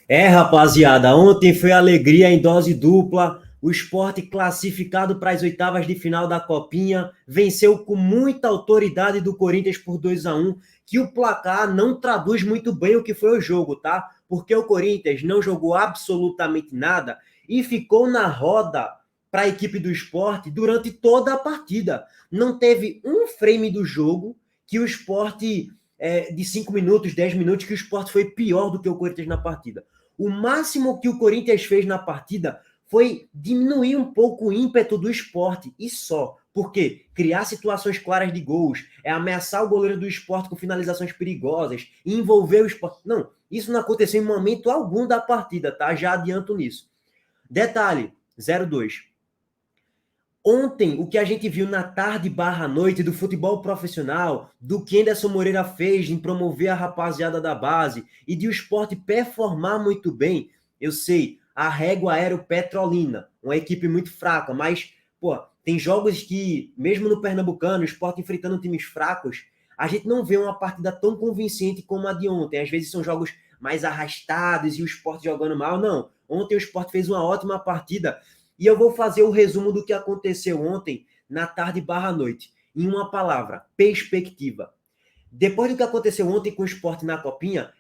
Rapaziada, ontem foi alegria em dose dupla. O Sport classificado para as oitavas de final da Copinha venceu com muita autoridade do Corinthians por 2-1, que o placar não traduz muito bem o que foi o jogo, tá? Porque o Corinthians não jogou absolutamente nada e ficou na roda para a equipe do Sport durante toda a partida. Não teve um frame do jogo que o Sport, de 5 minutos, 10 minutos, que o Sport foi pior do que o Corinthians na partida. O máximo que o Corinthians fez na partida foi diminuir um pouco o ímpeto do Sport e só. Por quê? Criar situações claras de gols, ameaçar o goleiro do Sport com finalizações perigosas, envolver o Sport. Não, isso não aconteceu em momento algum da partida, tá? Já adianto nisso. Detalhe, 0-2. Ontem, o que a gente viu na tarde barra noite do futebol profissional, do que Anderson Moreira fez em promover a rapaziada da base e de o esporte performar muito bem, eu sei, a régua era o Petrolina, uma equipe muito fraca, mas, pô, tem jogos que, mesmo no Pernambucano, o esporte enfrentando times fracos, a gente não vê uma partida tão convincente como a de ontem. Às vezes são jogos mais arrastados e o esporte jogando mal. Não, ontem o esporte fez uma ótima partida e eu vou fazer o resumo do que aconteceu ontem, na tarde barra noite. Em uma palavra, perspectiva. Depois do que aconteceu ontem com o esporte na Copinha,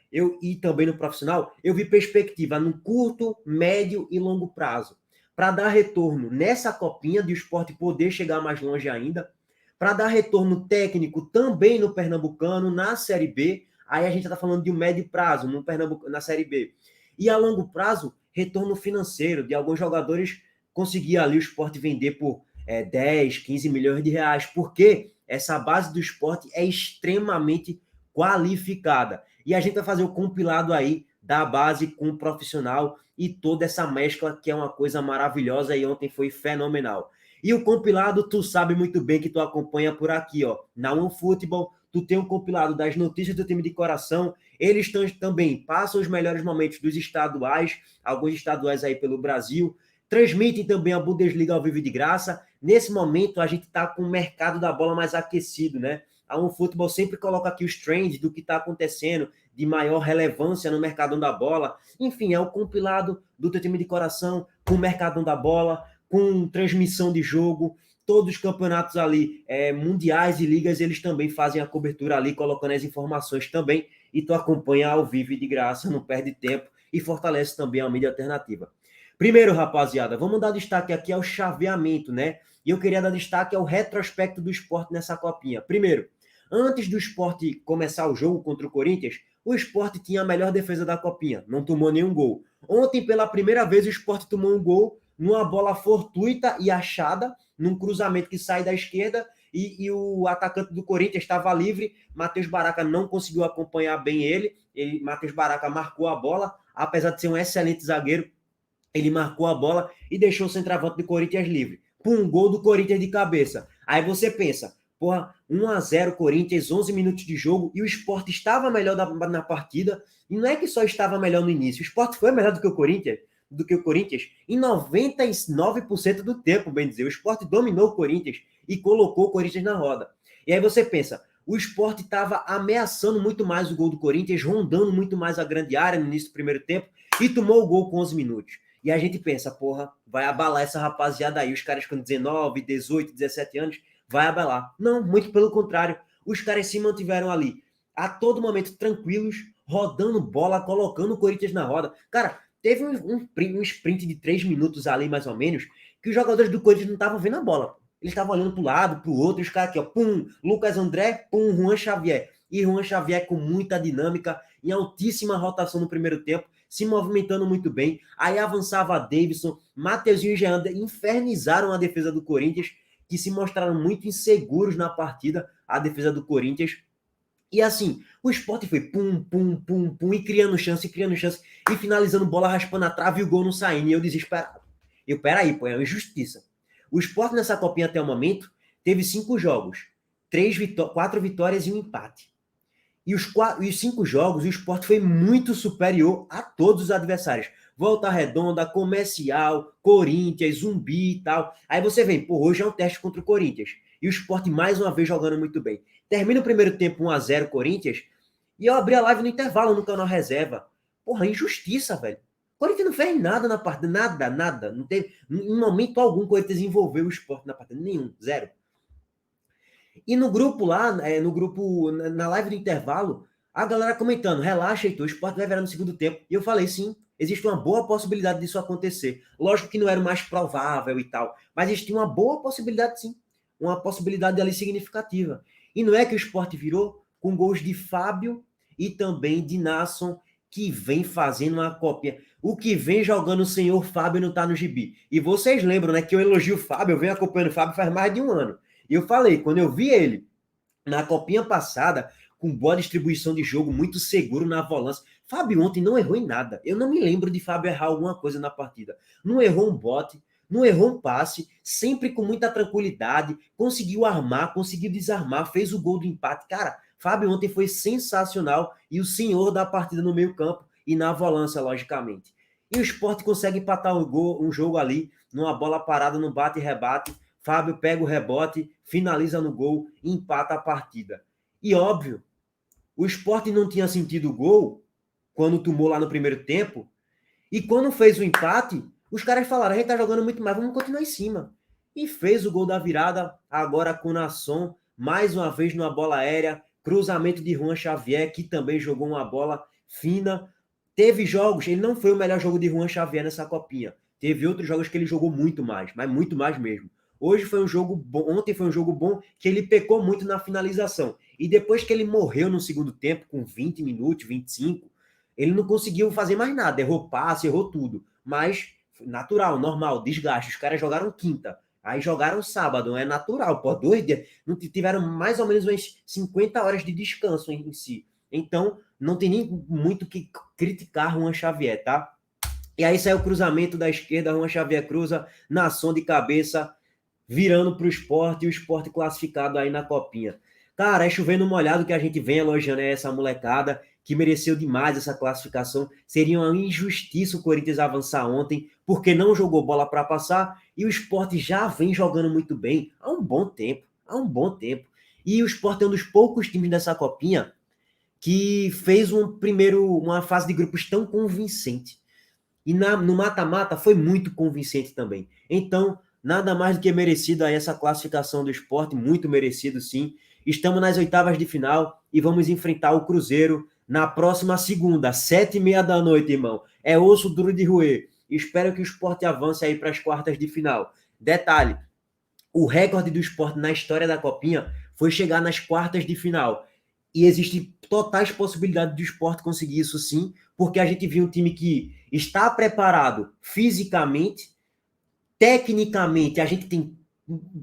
e também no profissional, eu vi perspectiva no curto, médio e longo prazo. Para dar retorno nessa Copinha, de o esporte poder chegar mais longe ainda. Para dar retorno técnico também no Pernambucano, na Série B. Aí a gente está falando de um médio prazo no Pernambuco, na Série B. E a longo prazo, retorno financeiro de alguns jogadores conseguir ali o esporte vender por 10, 15 milhões de reais, porque essa base do esporte é extremamente qualificada. E a gente vai fazer o compilado aí da base com o profissional e toda essa mescla que é uma coisa maravilhosa e ontem foi fenomenal. E o compilado, tu sabe muito bem que tu acompanha por aqui, ó, na OneFootball, tu tem um compilado das notícias do time de coração, eles também passam os melhores momentos dos estaduais, alguns estaduais aí pelo Brasil, transmitem também a Bundesliga ao vivo de graça. Nesse momento, a gente está com o mercado da bola mais aquecido, né? A OneFootball sempre coloca aqui os trends do que está acontecendo, de maior relevância no mercadão da bola. Enfim, é o compilado do teu time de coração, com o mercadão da bola, com transmissão de jogo, todos os campeonatos ali, mundiais e ligas, eles também fazem a cobertura ali, colocando as informações também, e tu acompanha ao vivo e de graça, não perde tempo, e fortalece também a mídia alternativa. Primeiro, rapaziada, vamos dar destaque aqui ao chaveamento, né? E eu queria dar destaque ao retrospecto do esporte nessa copinha. Primeiro, antes do esporte começar o jogo contra o Corinthians, o esporte tinha a melhor defesa da copinha, não tomou nenhum gol. Ontem, pela primeira vez, o esporte tomou um gol numa bola fortuita e achada, num cruzamento que sai da esquerda, e o atacante do Corinthians estava livre. Matheus Baraca não conseguiu acompanhar bem ele. Matheus Baraca marcou a bola, apesar de ser um excelente zagueiro, ele marcou a bola e deixou o centroavante do Corinthians livre. Pum, gol do Corinthians de cabeça. Aí você pensa, porra, 1-0 Corinthians, 11 minutos de jogo, e o Sport estava melhor na partida, e não é que só estava melhor no início, o Sport foi melhor do que o Corinthians em 99% do tempo, bem dizer. O Sport dominou o Corinthians e colocou o Corinthians na roda. E aí você pensa, o Sport estava ameaçando muito mais o gol do Corinthians, rondando muito mais a grande área no início do primeiro tempo, e tomou o gol com 11 minutos. E a gente pensa, porra, vai abalar essa rapaziada aí, os caras com 19, 18, 17 anos, vai abalar. Não, muito pelo contrário. Os caras se mantiveram ali, a todo momento tranquilos, rodando bola, colocando o Corinthians na roda. Cara, teve um sprint de 3 minutos ali, mais ou menos, que os jogadores do Corinthians não estavam vendo a bola. Eles estavam olhando para o lado, para o outro, e os caras aqui, ó, pum, Lucas André, pum, Juan Xavier. E Juan Xavier com muita dinâmica, em altíssima rotação no primeiro tempo, se movimentando muito bem. Aí avançava Davidson, Mateuzinho e Jean infernizaram a defesa do Corinthians, que se mostraram muito inseguros na partida, a defesa do Corinthians. E assim, o Sport foi pum, pum, pum, pum, e criando chance, e finalizando bola, raspando a trave e o gol não saindo. E eu desesperado. Peraí, pô, é uma injustiça. O Sport nessa copinha até o momento teve 5 jogos, 4 vitórias e um empate. E os 5 jogos, o Sport foi muito superior a todos os adversários. Volta Redonda, Comercial, Corinthians, Zumbi e tal. Aí você vem, pô, hoje é um teste contra o Corinthians. E o Sport mais uma vez jogando muito bem. Termina o primeiro tempo 1-0 Corinthians, e eu abri a live no intervalo no canal Reserva. Porra, injustiça, velho. O Corinthians não fez nada na partida, nada. Não teve, em momento algum, o Corinthians desenvolveu o Sport na partida, nenhum, zero. E no grupo lá, no grupo, na live do intervalo, a galera comentando, relaxa, Heitor, o Sport vai virar no segundo tempo. E eu falei, sim, existe uma boa possibilidade disso acontecer. Lógico que não era o mais provável e tal, mas existia uma boa possibilidade, sim. Uma possibilidade ali significativa. E não é que o Sport virou com gols de Fábio e também de Nasson, que vem fazendo uma cópia. O que vem jogando o senhor Fábio não tá no gibi. E vocês lembram, né, que eu elogio o Fábio, eu venho acompanhando o Fábio faz mais de um ano. E eu falei, quando eu vi ele na copinha passada, com boa distribuição de jogo, muito seguro na volância. Fábio ontem não errou em nada. Eu não me lembro de Fábio errar alguma coisa na partida. Não errou um bote, não errou um passe, sempre com muita tranquilidade, conseguiu armar, conseguiu desarmar, fez o gol do empate. Cara, Fábio ontem foi sensacional e o senhor da partida no meio-campo e na volância, logicamente. E o Sport consegue empatar um jogo ali, numa bola parada, no bate e rebate. Fábio pega o rebote, finaliza no gol e empata a partida. E óbvio, o Sport não tinha sentido o gol quando tomou lá no primeiro tempo, e quando fez o empate, os caras falaram, a gente tá jogando muito mais, vamos continuar em cima. E fez o gol da virada, agora com o Nasson, mais uma vez numa bola aérea, cruzamento de Juan Xavier, que também jogou uma bola fina. Teve jogos, ele não foi o melhor jogo de Juan Xavier nessa copinha. Teve outros jogos que ele jogou muito mais, mas muito mais mesmo. Hoje foi um jogo bom, ontem foi um jogo bom que ele pecou muito na finalização. E depois que ele morreu no segundo tempo, com 20 minutos, 25, ele não conseguiu fazer mais nada. Errou passe, errou tudo. Mas natural, normal, desgaste. Os caras jogaram quinta. Aí jogaram sábado, é natural. Pô, 2 dias. Não tiveram mais ou menos umas 50 horas de descanso em si. Então, não tem nem muito que criticar Juan Xavier, tá? E aí saiu o cruzamento da esquerda, Juan Xavier cruza, Nasson de cabeça, virando para o Sport e o Sport classificado aí na copinha. Cara, é chovendo molhado que a gente vem elogiando essa molecada que mereceu demais essa classificação. Seria uma injustiça o Corinthians avançar ontem, porque não jogou bola para passar e o Sport já vem jogando muito bem há um bom tempo, E o Sport é um dos poucos times dessa copinha que fez uma fase de grupos tão convincente. E no mata-mata foi muito convincente também. Então, nada mais do que merecido aí essa classificação do Sport, muito merecido sim. Estamos nas oitavas de final e vamos enfrentar o Cruzeiro na próxima segunda, 7h30 da noite, irmão. É osso duro de roer. Espero que o Sport avance aí para as quartas de final. Detalhe, o recorde do Sport na história da Copinha foi chegar nas quartas de final. E existe totais possibilidades do Sport conseguir isso sim, porque a gente viu um time que está preparado fisicamente, tecnicamente, a gente tem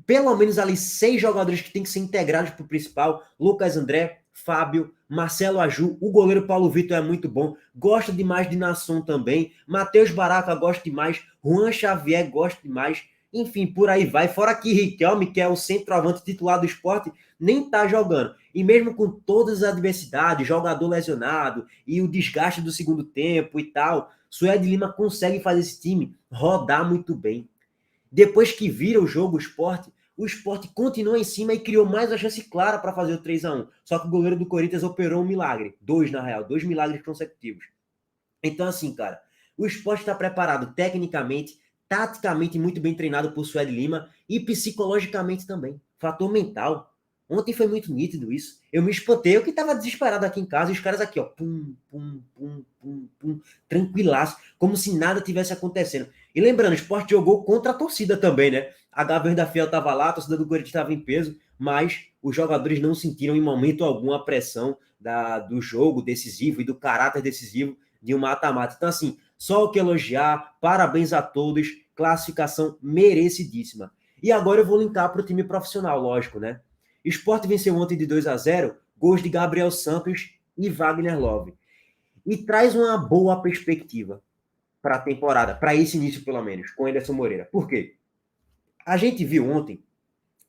pelo menos ali 6 jogadores que têm que ser integrados para o principal, Lucas André, Fábio, Marcelo Aju, o goleiro Paulo Vitor é muito bom, gosta demais de Nasson também, Matheus Baraca gosta demais, Juan Xavier gosta demais, enfim, por aí vai, fora que Riquelme, que é o centroavante titular do Sport, nem tá jogando, e mesmo com todas as adversidades, jogador lesionado, e o desgaste do segundo tempo e tal, Suede Lima consegue fazer esse time rodar muito bem. Depois que vira o jogo, o Sport continua em cima e criou mais uma chance clara para fazer o 3-1. Só que o goleiro do Corinthians operou um milagre. 2, na real. 2 milagres consecutivos. Então, assim, cara, o Sport está preparado tecnicamente, taticamente muito bem treinado por Suede Lima e psicologicamente também. Fator mental. Ontem foi muito nítido isso. Eu me espantei, eu que estava desesperado aqui em casa, e os caras aqui, ó, pum, pum, pum, pum, pum, tranquilaço, como se nada tivesse acontecendo. E lembrando, o Sport jogou contra a torcida também, né? A Gaviões da Fiel estava lá, a torcida do Corinthians estava em peso, mas os jogadores não sentiram em momento algum a pressão do jogo decisivo e do caráter decisivo de um mata-mata. Então, assim, só o que elogiar, parabéns a todos, classificação merecidíssima. E agora eu vou linkar para o time profissional, lógico, né? O Sport venceu ontem de 2-0, gols de Gabriel Santos e Wagner Love. E traz uma boa perspectiva para a temporada, para esse início pelo menos, com Anderson Moreira. Por quê? A gente viu ontem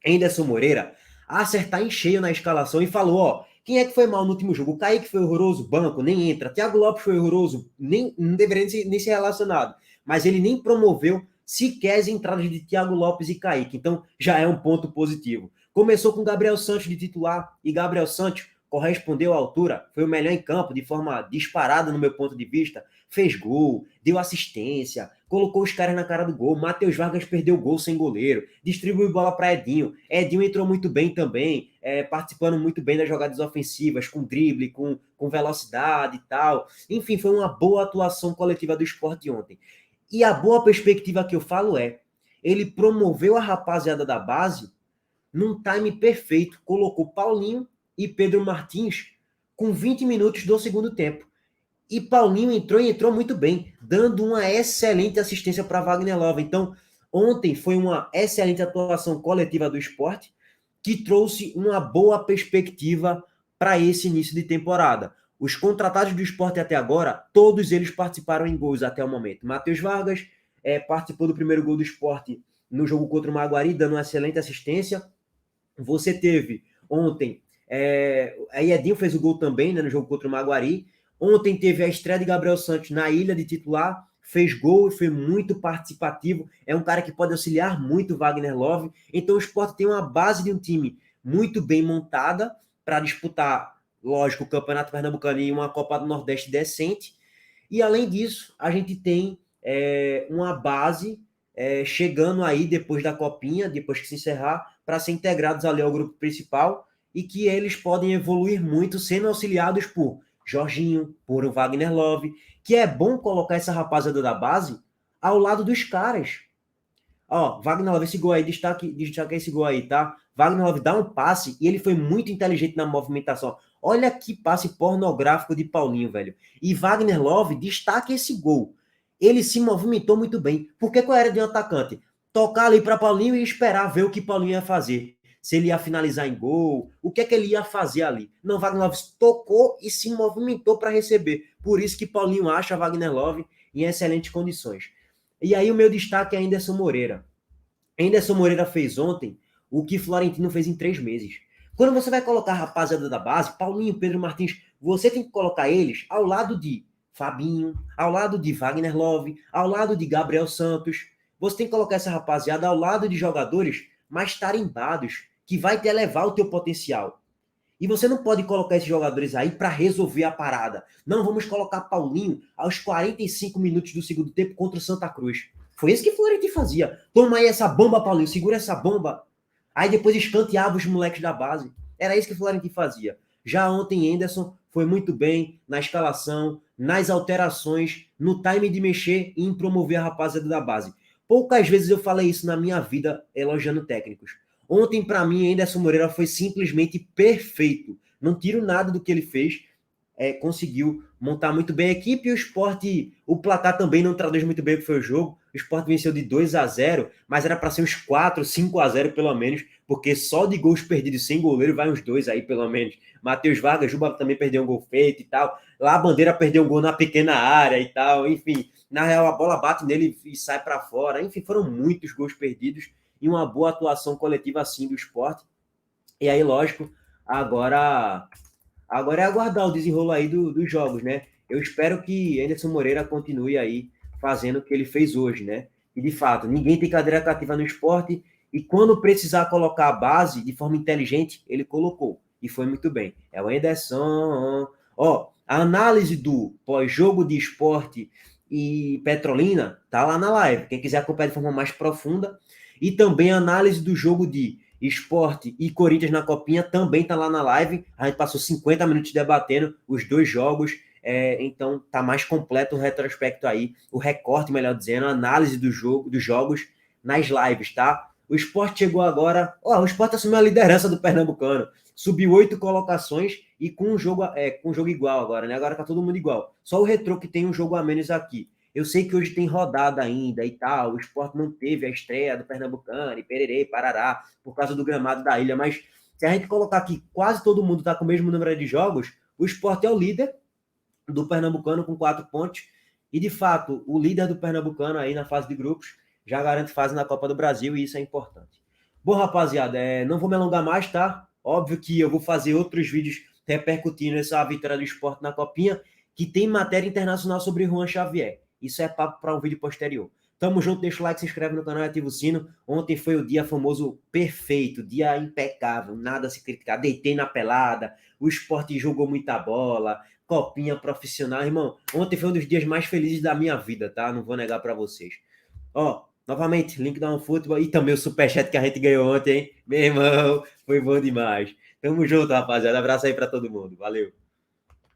Anderson Moreira acertar em cheio na escalação e falou, ó, quem é que foi mal no último jogo? O Kaique foi horroroso, banco, nem entra. Thiago Lopes foi horroroso, não deveria nem ser relacionado. Mas ele nem promoveu sequer as entradas de Thiago Lopes e Kaique. Então, já é um ponto positivo. Começou com Gabriel Santos de titular, e Gabriel Santos correspondeu à altura, foi o melhor em campo, de forma disparada no meu ponto de vista, fez gol, deu assistência, colocou os caras na cara do gol, Matheus Vargas perdeu o gol sem goleiro, distribuiu bola para Edinho, Edinho entrou muito bem também, participando muito bem das jogadas ofensivas, com drible, com velocidade e tal. Enfim, foi uma boa atuação coletiva do Sport ontem. E a boa perspectiva que eu falo ele promoveu a rapaziada da base num time perfeito, colocou Paulinho e Pedro Martins com 20 minutos do segundo tempo. E Paulinho entrou muito bem, dando uma excelente assistência para Wagner Love. Então, ontem foi uma excelente atuação coletiva do Sport, que trouxe uma boa perspectiva para esse início de temporada. Os contratados do Sport até agora, todos eles participaram em gols até o momento. Matheus Vargas participou do primeiro gol do Sport no jogo contra o Maguari, dando uma excelente assistência. Você teve ontem, a Edinho fez o gol também, né, no jogo contra o Maguari. Ontem teve a estreia de Gabriel Santos na ilha de titular, fez gol e foi muito participativo. É um cara que pode auxiliar muito o Wagner Love. Então o Sport tem uma base de um time muito bem montada para disputar, lógico, o Campeonato Pernambucano e uma Copa do Nordeste decente. E além disso, a gente tem uma base chegando aí depois da Copinha, depois que se encerrar, para ser integrados ali ao grupo principal e que eles podem evoluir muito sendo auxiliados por Jorginho, por o Wagner Love, que é bom colocar essa rapaziada da base ao lado dos caras. Ó, Wagner Love, esse gol aí, destaca esse gol aí, tá? Wagner Love dá um passe e ele foi muito inteligente na movimentação. Olha que passe pornográfico de Paulinho, velho. E Wagner Love destaca esse gol. Ele se movimentou muito bem. Porque qual era de um atacante? Tocar ali para Paulinho e esperar ver o que Paulinho ia fazer. Se ele ia finalizar em gol, o que é que ele ia fazer ali. Não, Wagner Love tocou e se movimentou para receber. Por isso que Paulinho acha Wagner Love em excelentes condições. E aí o meu destaque é Anderson Moreira. Anderson Moreira fez ontem o que Florentino fez em 3 meses. Quando você vai colocar a rapaziada da base, Paulinho, Pedro Martins, você tem que colocar eles ao lado de Fabinho, ao lado de Wagner Love, ao lado de Gabriel Santos. Você tem que colocar essa rapaziada ao lado de jogadores mais tarimbados, que vai te elevar o teu potencial. E você não pode colocar esses jogadores aí para resolver a parada. Não, vamos colocar Paulinho aos 45 minutos do segundo tempo contra o Santa Cruz. Foi isso que o Florentino fazia. Toma aí essa bomba, Paulinho, segura essa bomba. Aí depois escanteava os moleques da base. Era isso que o Florentino fazia. Já ontem, Anderson foi muito bem na escalação, nas alterações, no time de mexer e em promover a rapaziada da base. Poucas vezes eu falei isso na minha vida elogiando técnicos. Ontem, para mim, Anderson Moreira foi simplesmente perfeito. Não tiro nada do que ele fez. Conseguiu montar muito bem a equipe e o Sport, o placar também não traduz muito bem o que foi o jogo. O Sport venceu de 2-0, mas era para ser uns 4, 5-0 pelo menos, porque só de gols perdidos sem goleiro vai uns 2 aí pelo menos. Matheus Vargas, Juba também perdeu um gol feito e tal. Lá a Bandeira perdeu um gol na pequena área e tal. Enfim, na real a bola bate nele e sai para fora. Enfim, foram muitos gols perdidos e uma boa atuação coletiva assim do Sport. E aí, lógico, agora é aguardar o desenrolo aí dos jogos, né? Eu espero que Anderson Moreira continue aí fazendo o que ele fez hoje, né? E, de fato, ninguém tem cadeira cativa no esporte e quando precisar colocar a base de forma inteligente, ele colocou. E foi muito bem. É o Anderson. Ó, a análise do pós-jogo de esporte e Petrolina tá lá na live. Quem quiser acompanhar de forma mais profunda. E também a análise do jogo de Sport e Corinthians na Copinha também tá lá na live. A gente passou 50 minutos debatendo os 2 jogos. Então tá mais completo o retrospecto aí, o recorte, melhor dizendo, a análise dos jogos nas lives, tá? O Sport chegou agora. O Sport assumiu a liderança do Pernambucano. Subiu 8 colocações e com um jogo igual agora, né? Agora tá todo mundo igual. Só o Retrô que tem um jogo a menos aqui. Eu sei que hoje tem rodada ainda e tal, o Sport não teve a estreia do Pernambucano, e pererê, parará, por causa do gramado da ilha, mas se a gente colocar aqui, quase todo mundo está com o mesmo número de jogos, o Sport é o líder do Pernambucano com 4 pontos, e de fato, o líder do Pernambucano aí na fase de grupos já garante fase na Copa do Brasil, e isso é importante. Bom, rapaziada, não vou me alongar mais, tá? Óbvio que eu vou fazer outros vídeos repercutindo essa vitória do Sport na Copinha, que tem matéria internacional sobre Juan Xavier. Isso é papo para um vídeo posterior. Tamo junto, deixa o like, se inscreve no canal e ativa o sino. Ontem foi o dia famoso perfeito, dia impecável, nada a se criticar. Deitei na pelada, o Sport jogou muita bola, copinha profissional. Irmão, ontem foi um dos dias mais felizes da minha vida, tá? Não vou negar pra vocês. Ó, novamente, link da OneFootball e também o superchat que a gente ganhou ontem, hein? Meu irmão, foi bom demais. Tamo junto, rapaziada. Abraço aí pra todo mundo. Valeu.